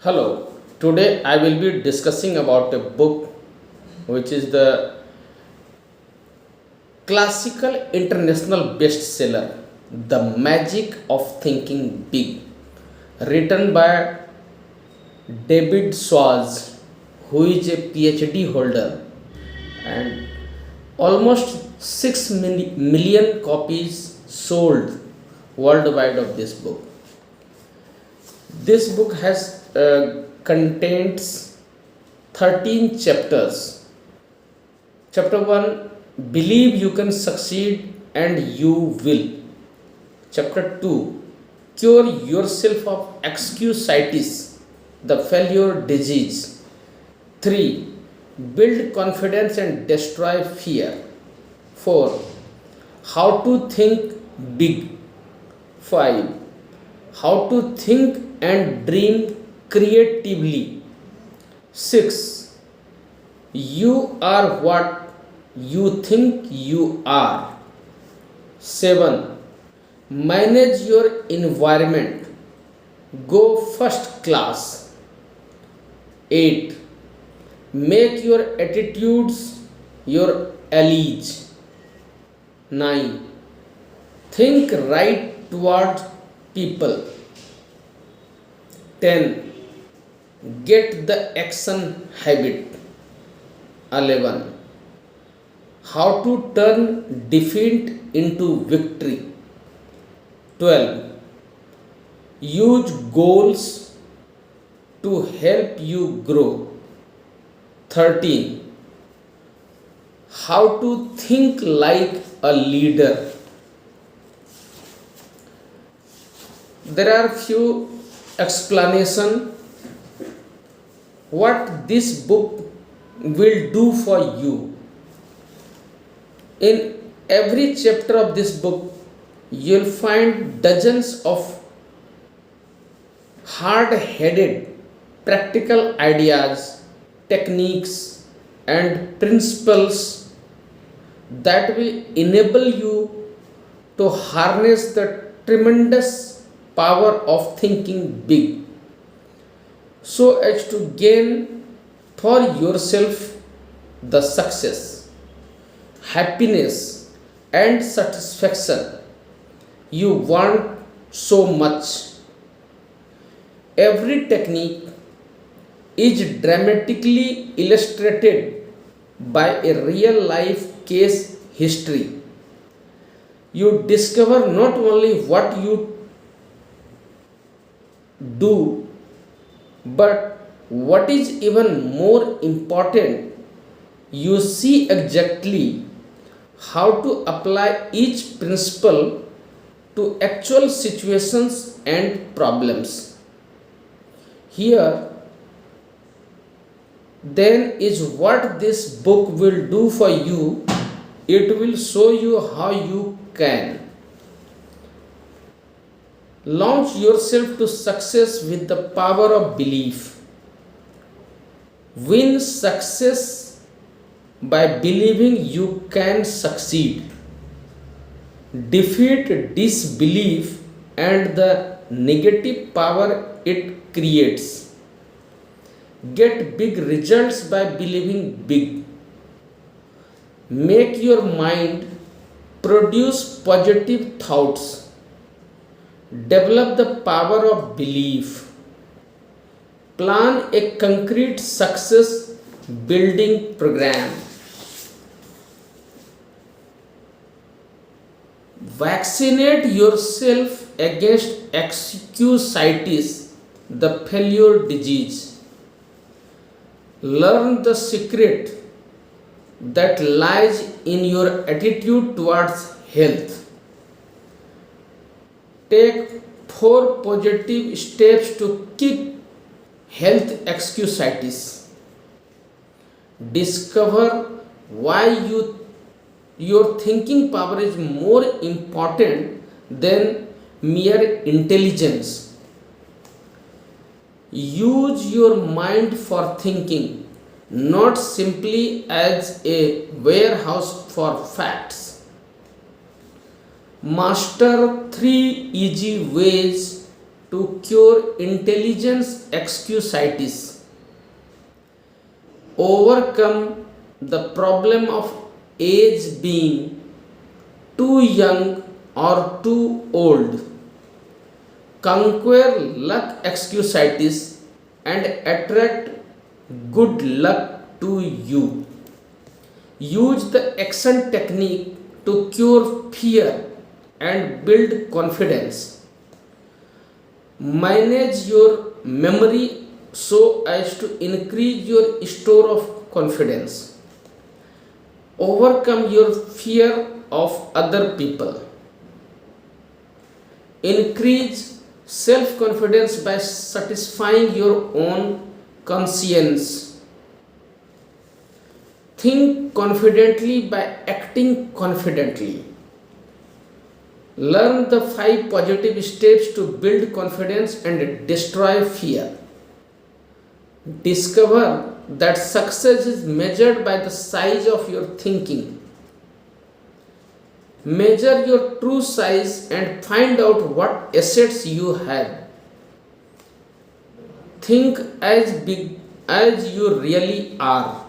Hello, today I will be discussing about a book which is the classical international bestseller The Magic of Thinking Big, written by David Schwartz, who is a PhD holder, and almost 6 million copies sold worldwide of this book. This book has contains 13 chapters. Chapter 1, believe you can succeed and you will. Chapter 2, cure yourself of excusitis, the failure disease. 3, build confidence and destroy fear. 4, how to think big. 5, how to think and dream creatively. 6, you are what you think you are. 7, manage your environment, go first class. 8, make your attitudes your allies. 9, think right toward people. 10, get the action habit. 11, how to turn defeat into victory. 12, use goals to help you grow. 13, how to think like a leader. There are few explanation what this book will do for you. In every chapter of this book, you'll find dozens of hard headed practical ideas, techniques, and principles that will enable you to harness the tremendous power of thinking big so as to gain for yourself the success, happiness, and satisfaction you want so much. Every technique is dramatically illustrated by a real life case history. You discover not only what you do, but what is even more important, you see exactly how to apply each principle to actual situations and problems. Here, then, is what this book will do for you. It will show you how you can launch yourself to success with the power of belief. Win success by believing you can succeed. Defeat disbelief and the negative power it creates. Get big results by believing big. Make your mind produce positive thoughts. Develop the power of belief. Plan a concrete success building program. Vaccinate yourself against excusitis, the failure disease. Learn the secret that lies in your attitude towards health. Take 4 positive steps to kick health excusitis. Discover why your thinking power is more important than mere intelligence. Use your mind for thinking, not simply as a warehouse for facts. Master 3 easy ways to to cure intelligence anxiety, overcome the problem of age being too young or too old, conquer luck anxiety and attract good luck to you. Use the action technique to cure fear and build confidence. Manage your memory so as to increase your store of confidence. Overcome your fear of other people. Increase self confidence by satisfying your own conscience. Think confidently by acting confidently. Learn the 5 positive steps to build confidence and destroy fear. Discover that success is measured by the size of your thinking. Measure your true size and find out what assets you have. Think as big as you really are.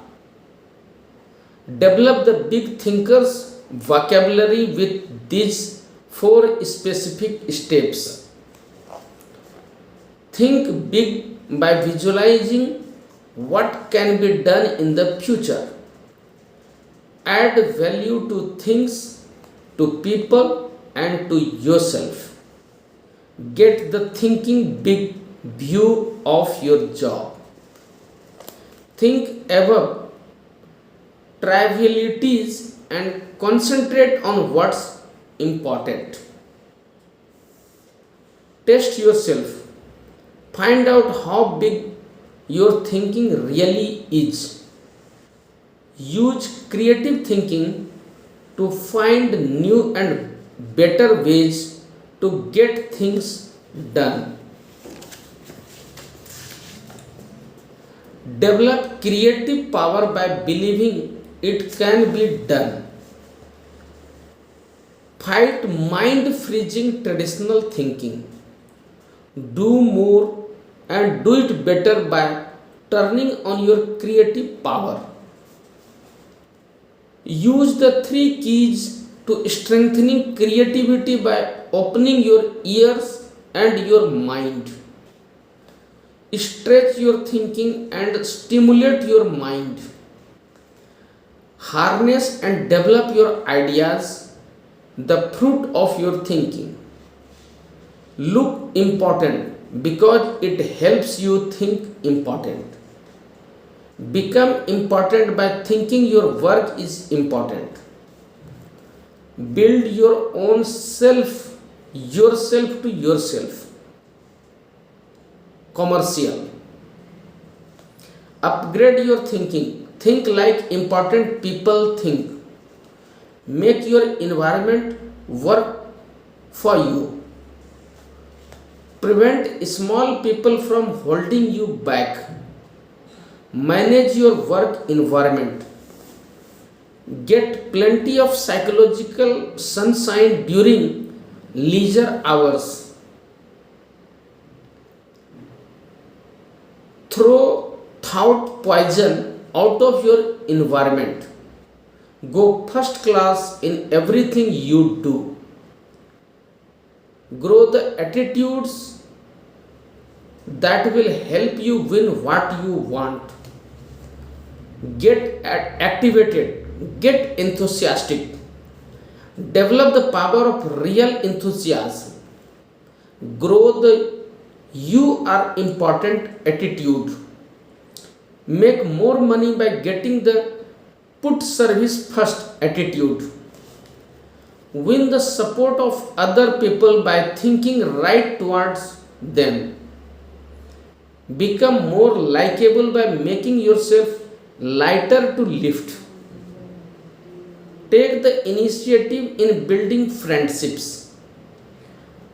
Develop the big thinkers vocabulary with these 4 specific steps. Think big by visualizing what can be done in the future. Add value to things, to people, and to yourself. Get the thinking big view of your job. Think above trivialities and concentrate on what's important. Test yourself. Find out how big your thinking really is. Use creative thinking to find new and better ways to get things done. Develop creative power by believing it can be done. Fight mind freezing traditional thinking. Do more and do it better by turning on your creative power. Use the 3 keys to strengthening creativity by opening your ears and your mind. Stretch your thinking and stimulate your mind. Harness and develop your ideas, the fruit of your thinking. Look important because it helps you think important. Become important by thinking your work is important. Build your own self, yourself to yourself. Commercial. Upgrade your thinking. Think like important people think. Make your environment work for you. Prevent small people from holding you back. Manage your work environment. Get plenty of psychological sunshine during leisure hours. Throw thought poison out of your environment. Go first class in everything you do. Grow the attitudes that will help you win what you want. Get activated, get enthusiastic. Develop the power of real enthusiasm. Grow the you are important attitude. Make more money by getting the put service first attitude. Win the support of other people by thinking right towards them. Become more likable by making yourself lighter to lift. Take the initiative in building friendships.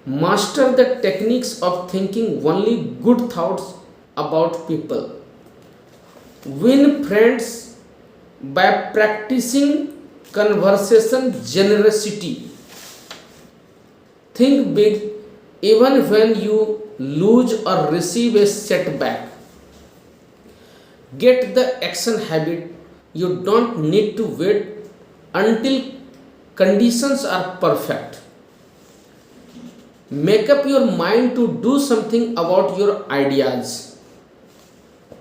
Master the techniques of thinking only good thoughts about people. Win friends by practicing conversation generosity. Think big even when you lose or receive a setback. Get the action habit. You don't need to wait until conditions are perfect. Make up your mind to do something about your ideas.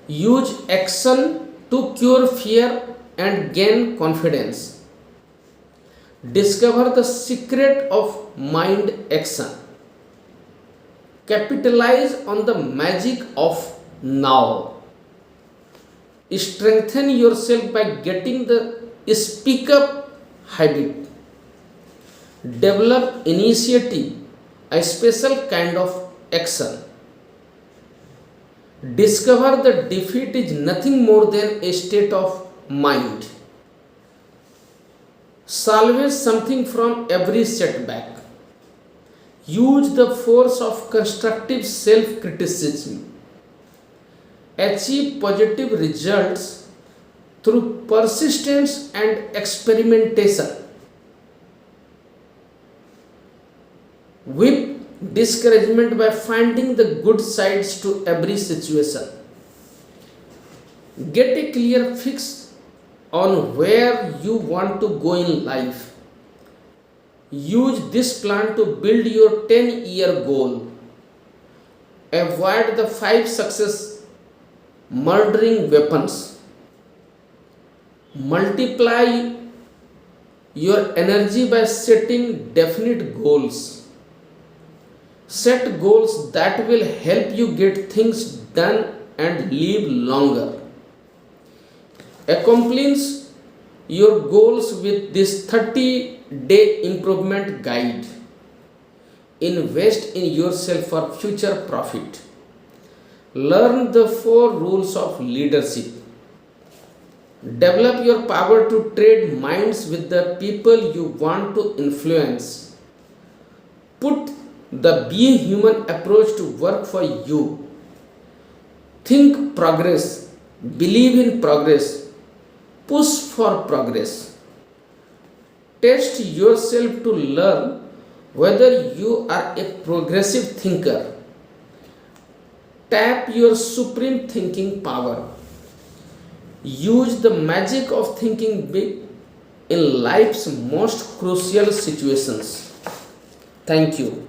Use action to cure fear and gain confidence. Discover the secret of mind action. Capitalize on the magic of now. Strengthen yourself by getting the speak up habit. Develop initiative, a special kind of action. Discover that defeat is nothing more than a state of mind. Salvage something from every setback. Use the force of constructive self criticism. Achieve positive results through persistence and experimentation. Whip discouragement by finding the good sides to every situation. Get a clear fix on where you want to go in life. Use this plan to build your 10-year goal. Avoid the 5 success murdering weapons. Multiply your energy by setting definite goals. Set goals that will help you get things done and live longer. Accomplish your goals with this 30-day improvement guide. Invest in yourself for future profit. Learn the 4 rules of leadership. Develop your power to trade minds with the people you want to influence. Put the Be Human approach to work for you. Think progress. Believe in progress. Push for progress. Test yourself to learn whether you are a progressive thinker. Tap your supreme thinking power. Use the magic of thinking big in life's most crucial situations. Thank you.